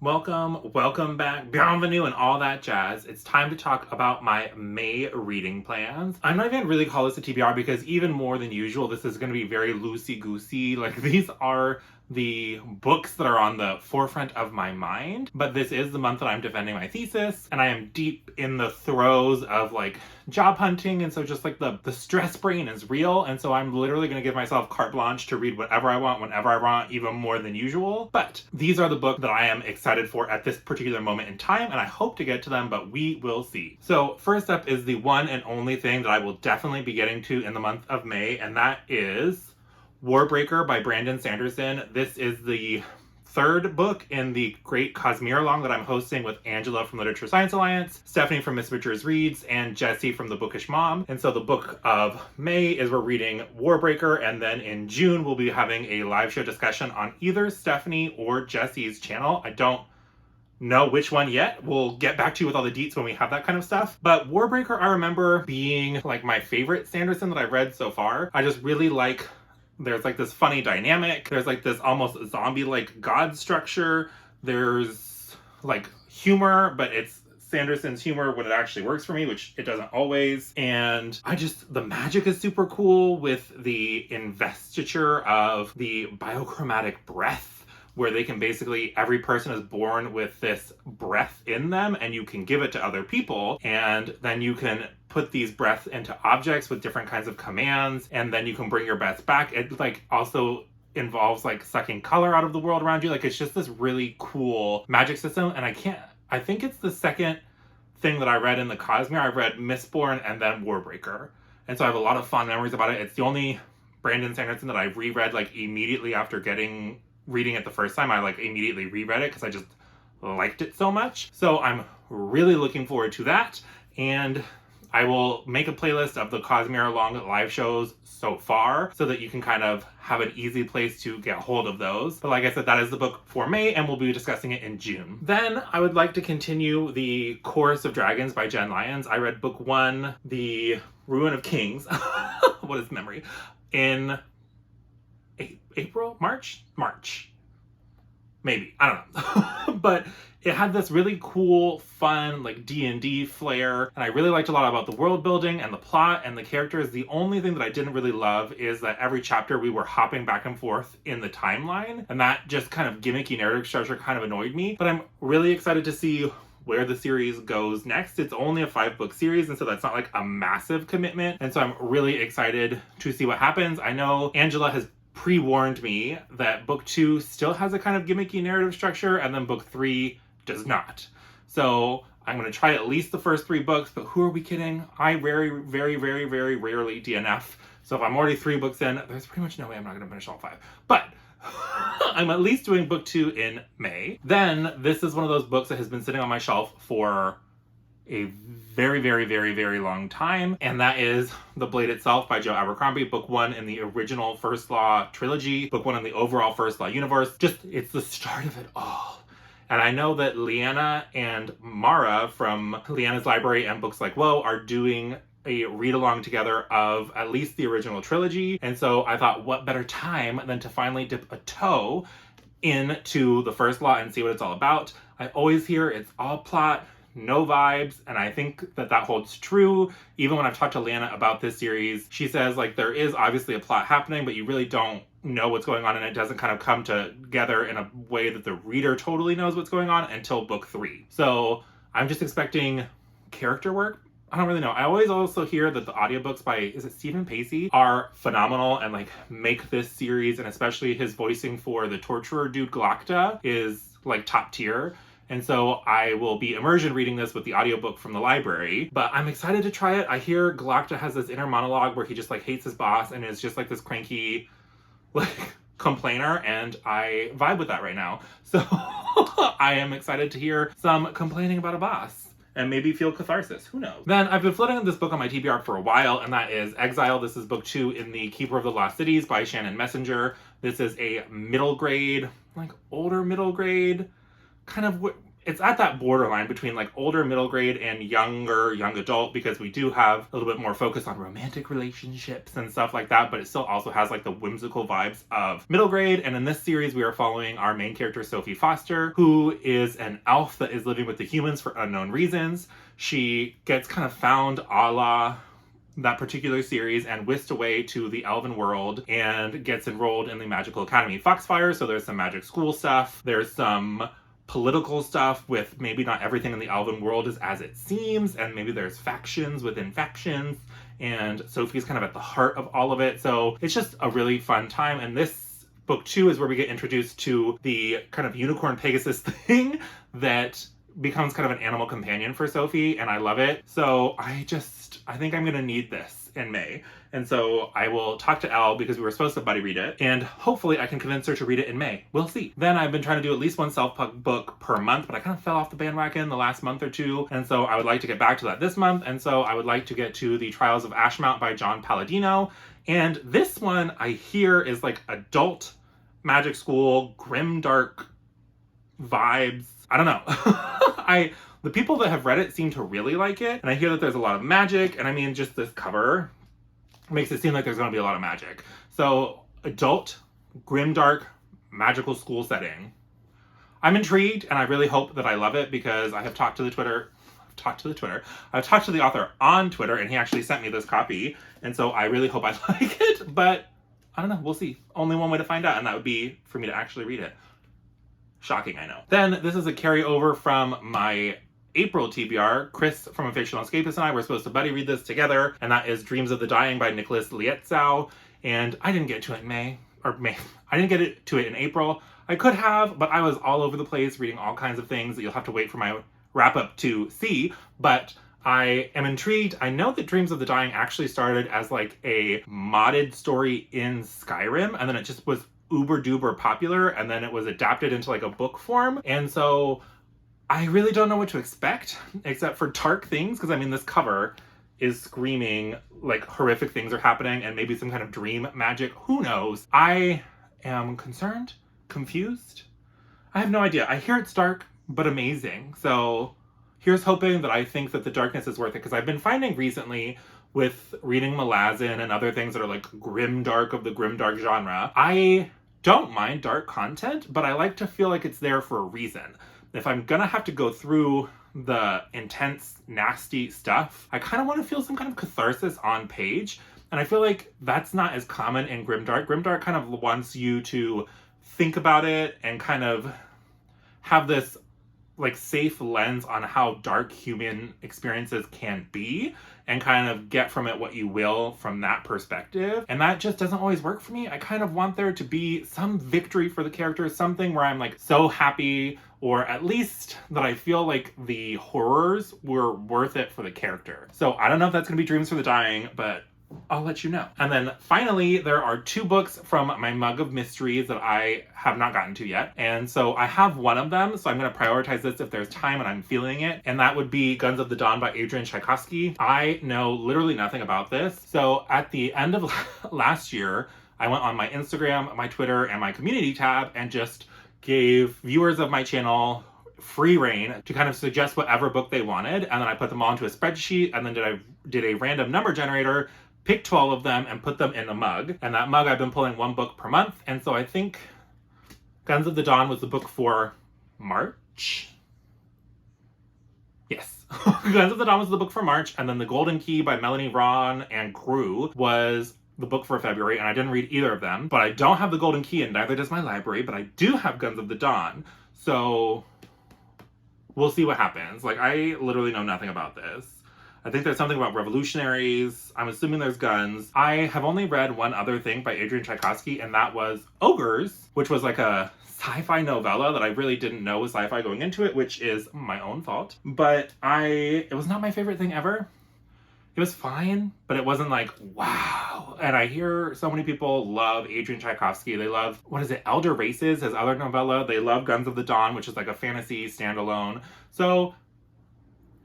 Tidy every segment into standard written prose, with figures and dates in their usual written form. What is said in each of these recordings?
Welcome back, bienvenue, and all that jazz. It's time to talk about my May reading plans. I'm not even really call this a TBR because even more than usual, this is going to be very loosey-goosey. Like, these are the books that are on the forefront of my mind, but this is the month that I'm defending my thesis, and I am deep in the throes of like job hunting, and so just like the stress brain is real, and so I'm literally going to give myself carte blanche to read whatever I want, whenever I want, even more than usual. But these are the books that I am excited for at this particular moment in time, and I hope to get to them, but we will see. So first up is the one and only thing that I will definitely be getting to in the month of May, and that is Warbreaker by Brandon Sanderson. This is the third book in the Great Cosmere-A-Long that I'm hosting with Angela from Literature Science Alliance, Stephanie from Miss Richards Reads, and Jessie from The Bookish Mom. And so the book of May is we're reading Warbreaker, and then in June we'll be having a live show discussion on either Stephanie or Jessie's channel. I don't know which one yet. We'll get back to you with all the deets when we have that kind of stuff. But Warbreaker, I remember being like my favorite Sanderson that I've read so far. I just really like there's like this funny dynamic. There's like this almost zombie-like god structure. There's like humor, but it's Sanderson's humor when it actually works for me, which it doesn't always. And the magic is super cool with the investiture of the biochromatic breath, where they can basically, every person is born with this breath in them, and you can give it to other people, and then you can put these breaths into objects with different kinds of commands, and then you can bring your breaths back. It like also involves like sucking color out of the world around you. Like, it's just this really cool magic system, and I think it's the second thing that I read in the Cosmere. I read Mistborn and then Warbreaker, and so I have a lot of fond memories about it. It's the only Brandon Sanderson that I reread like immediately after reading it the first time. I like immediately reread it because I just liked it so much. So I'm really looking forward to that, and I will make a playlist of the Cosmere-A-Long live shows so far so that you can kind of have an easy place to get hold of those. But like I said, that is the book for May, and we'll be discussing it in June. Then I would like to continue the Chorus of Dragons by Jenn Lyons. I read book 1, The Ruin of Kings, what is memory, in April? March? Maybe. I don't know. But it had this really cool, fun, like D&D flair, and I really liked a lot about the world building and the plot and the characters. The only thing that I didn't really love is that every chapter we were hopping back and forth in the timeline, and that just kind of gimmicky narrative structure kind of annoyed me. But I'm really excited to see where the series goes next. It's only a 5-book series, and so that's not like a massive commitment, and so I'm really excited to see what happens. I know Angela has pre-warned me that book 2 still has a kind of gimmicky narrative structure, and then book 3 does not. So I'm going to try at least the first 3 books, but who are we kidding? I very, very, very, very rarely DNF. So if I'm already 3 books in, there's pretty much no way I'm not going to finish all 5. But I'm at least doing book 2 in May. Then this is one of those books that has been sitting on my shelf for a very, very, very, very long time, and that is The Blade Itself by Joe Abercrombie, book 1 in the original First Law Trilogy, book 1 in the overall First Law universe. It's the start of it all. And I know that Leanna and Mara from Leanna's Library and Books Like Whoa are doing a read-along together of at least the original trilogy, and so I thought, what better time than to finally dip a toe into the First Law and see what it's all about. I always hear it's all plot, no vibes, and I think that holds true. Even when I've talked to Leanna about this series, she says like there is obviously a plot happening, but you really don't know what's going on, and it doesn't kind of come together in a way that the reader totally knows what's going on until book 3. So I'm just expecting character work. I don't really know. I always also hear that the audiobooks by, is it Stephen Pacey, are phenomenal and like make this series, and especially his voicing for the torturer dude Galacta is like top tier. And so I will be immersion reading this with the audiobook from the library, but I'm excited to try it. I hear Galacta has this inner monologue where he just like hates his boss and is just like this cranky like complainer, and I vibe with that right now. So I am excited to hear some complaining about a boss and maybe feel catharsis. Who knows? Then I've been floating this book on my TBR for a while, and that is Exile. This is book 2 in the Keeper of the Lost Cities by Shannon Messenger. This is a middle grade, like older middle grade, kind of it's at that borderline between like older middle grade and younger young adult, because we do have a little bit more focus on romantic relationships and stuff like that, but it still also has like the whimsical vibes of middle grade. And in this series, we are following our main character, Sophie Foster, who is an elf that is living with the humans for unknown reasons. She gets kind of found a la that particular series and whisked away to the elven world and gets enrolled in the magical academy Foxfire. So there's some magic school stuff. There's some political stuff with maybe not everything in the elven world is as it seems, and maybe there's factions within factions, and Sophie's kind of at the heart of all of it. So it's just a really fun time. And this book 2 is where we get introduced to the kind of unicorn Pegasus thing that becomes kind of an animal companion for Sophie, and I love it. So I think I'm gonna need this in May. And so I will talk to Elle, because we were supposed to buddy read it, and hopefully I can convince her to read it in May. We'll see. Then I've been trying to do at least one self-pub book per month, but I kind of fell off the bandwagon the last month or two, and so I would like to get back to that this month. And so I would like to get to The Trials of Ashmount by John Palladino. And this one I hear is like adult magic school, grimdark vibes. I don't know. The people that have read it seem to really like it, and I hear that there's a lot of magic, and I mean, just this cover makes it seem like there's going to be a lot of magic. So, adult, grimdark, magical school setting. I'm intrigued, and I really hope that I love it, because I have talked to the author on Twitter, and he actually sent me this copy, and so I really hope I like it, but I don't know, we'll see. Only one way to find out, and that would be for me to actually read it. Shocking, I know. Then, this is a carryover from my April TBR. Chris from A Fictional Escapist and I were supposed to buddy read this together, and that is Dreams of the Dying by Nicolas Lietzau. And I didn't get to it in May. I didn't get to it in April. I could have, but I was all over the place reading all kinds of things that you'll have to wait for my wrap-up to see. But I am intrigued. I know that Dreams of the Dying actually started as like a modded story in Skyrim, and then it just was uber duper popular, and then it was adapted into like a book form. And so I really don't know what to expect, except for dark things, because I mean, this cover is screaming like horrific things are happening, and maybe some kind of dream magic. Who knows? I am concerned, confused. I have no idea. I hear it's dark, but amazing. So here's hoping that I think that the darkness is worth it, because I've been finding recently with reading Malazan and other things that are like grimdark of the grimdark genre, I don't mind dark content, but I like to feel like it's there for a reason. If I'm gonna have to go through the intense, nasty stuff, I kind of want to feel some kind of catharsis on page. And I feel like that's not as common in grimdark. Grimdark kind of wants you to think about it and kind of have this like safe lens on how dark human experiences can be, and kind of get from it what you will from that perspective. And that just doesn't always work for me. I kind of want there to be some victory for the characters, something where I'm like so happy, or at least that I feel like the horrors were worth it for the character. So I don't know if that's gonna be Dreams for the Dying, but I'll let you know. And then finally, there are 2 books from my mug of mysteries that I have not gotten to yet. And so I have one of them, so I'm going to prioritize this if there's time and I'm feeling it. And that would be Guns of the Dawn by Adrian Tchaikovsky. I know literally nothing about this. So at the end of last year, I went on my Instagram, my Twitter, and my community tab and just gave viewers of my channel free reign to kind of suggest whatever book they wanted. And then I put them all into a spreadsheet, and then did a random number generator, picked 12 of them and put them in a mug. And that mug, I've been pulling 1 book per month. And so I think Guns of the Dawn was the book for March. Yes. Guns of the Dawn was the book for March. And then The Golden Key by Melanie Ron and Crew was the book for February. And I didn't read either of them. But I don't have The Golden Key, and neither does my library. But I do have Guns of the Dawn. So we'll see what happens. Like, I literally know nothing about this. I think there's something about revolutionaries. I'm assuming there's guns. I have only read one other thing by Adrian Tchaikovsky, and that was Ogres, which was like a sci-fi novella that I really didn't know was sci-fi going into it, which is my own fault. But it was not my favorite thing ever. It was fine, but it wasn't like, wow. And I hear so many people love Adrian Tchaikovsky. They love, Elder Races, his other novella. They love Guns of the Dawn, which is like a fantasy standalone. So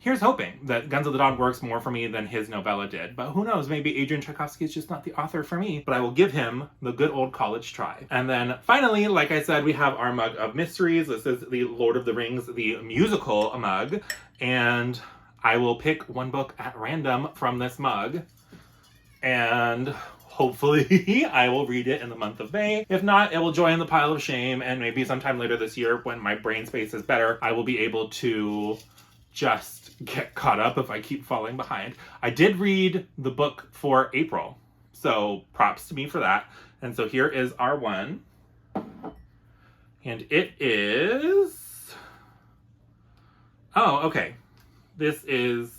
here's hoping that Guns of the Dawn works more for me than his novella did. But who knows, maybe Adrian Tchaikovsky is just not the author for me, but I will give him the good old college try. And then finally, like I said, we have our mug of mysteries. This is the Lord of the Rings, the musical mug. And I will pick one book at random from this mug. And hopefully I will read it in the month of May. If not, it will join the pile of shame, and maybe sometime later this year when my brain space is better, I will be able to just get caught up if I keep falling behind. I did read the book for April, so props to me for that. And so here is our one. And it is... Oh, okay. This is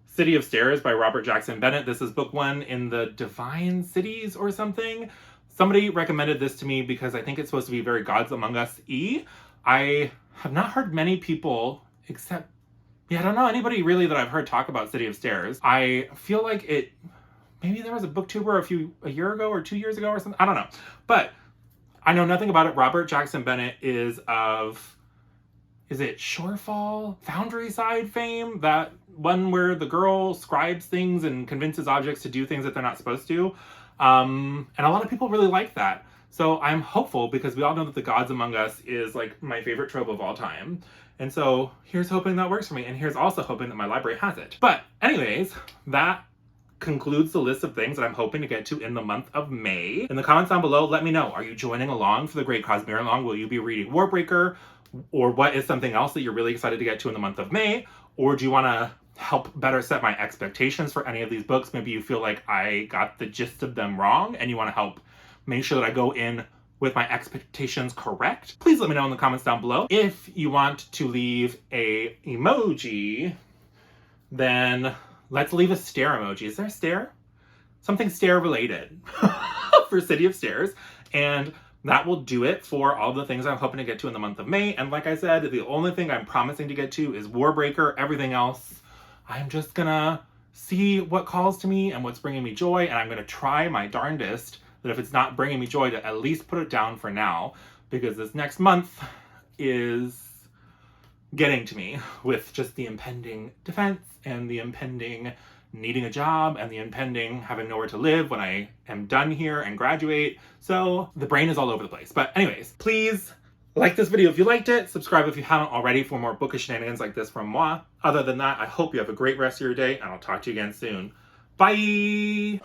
City of Stairs by Robert Jackson Bennett. This is book 1 in the Divine Cities or something. Somebody recommended this to me because I think it's supposed to be very Gods Among Us-y. I have not heard many people except, I don't know anybody really that I've heard talk about City of Stairs. I feel like maybe there was a booktuber a year ago or 2 years ago or something. I don't know. But I know nothing about it. Robert Jackson Bennett is it Shorefall? Foundry Side fame? That one where the girl scribes things and convinces objects to do things that they're not supposed to. And a lot of people really like that. So I'm hopeful because we all know that the Gods Among Us is like my favorite trope of all time. And so here's hoping that works for me. And here's also hoping that my library has it. But anyways, that concludes the list of things that I'm hoping to get to in the month of May. In the comments down below, let me know. Are you joining along for the Great Cosmere-A-Long? Will you be reading Warbreaker? Or what is something else that you're really excited to get to in the month of May? Or do you want to help better set my expectations for any of these books? Maybe you feel like I got the gist of them wrong and you want to help make sure that I go in with my expectations correct. Please let me know in the comments down below. If you want to leave a emoji, then let's leave a stare emoji. Is there a stare? Something stare related for City of Stairs. And that will do it for all the things I'm hoping to get to in the month of May. And like I said, the only thing I'm promising to get to is Warbreaker. Everything else, I'm just gonna see what calls to me and what's bringing me joy. And I'm gonna try my darndest that if it's not bringing me joy, to at least put it down for now, because this next month is getting to me with just the impending defense and the impending needing a job and the impending having nowhere to live when I am done here and graduate. So the brain is all over the place. But anyways, please like this video if you liked it. Subscribe if you haven't already for more bookish shenanigans like this from moi. Other than that, I hope you have a great rest of your day, and I'll talk to you again soon. Bye!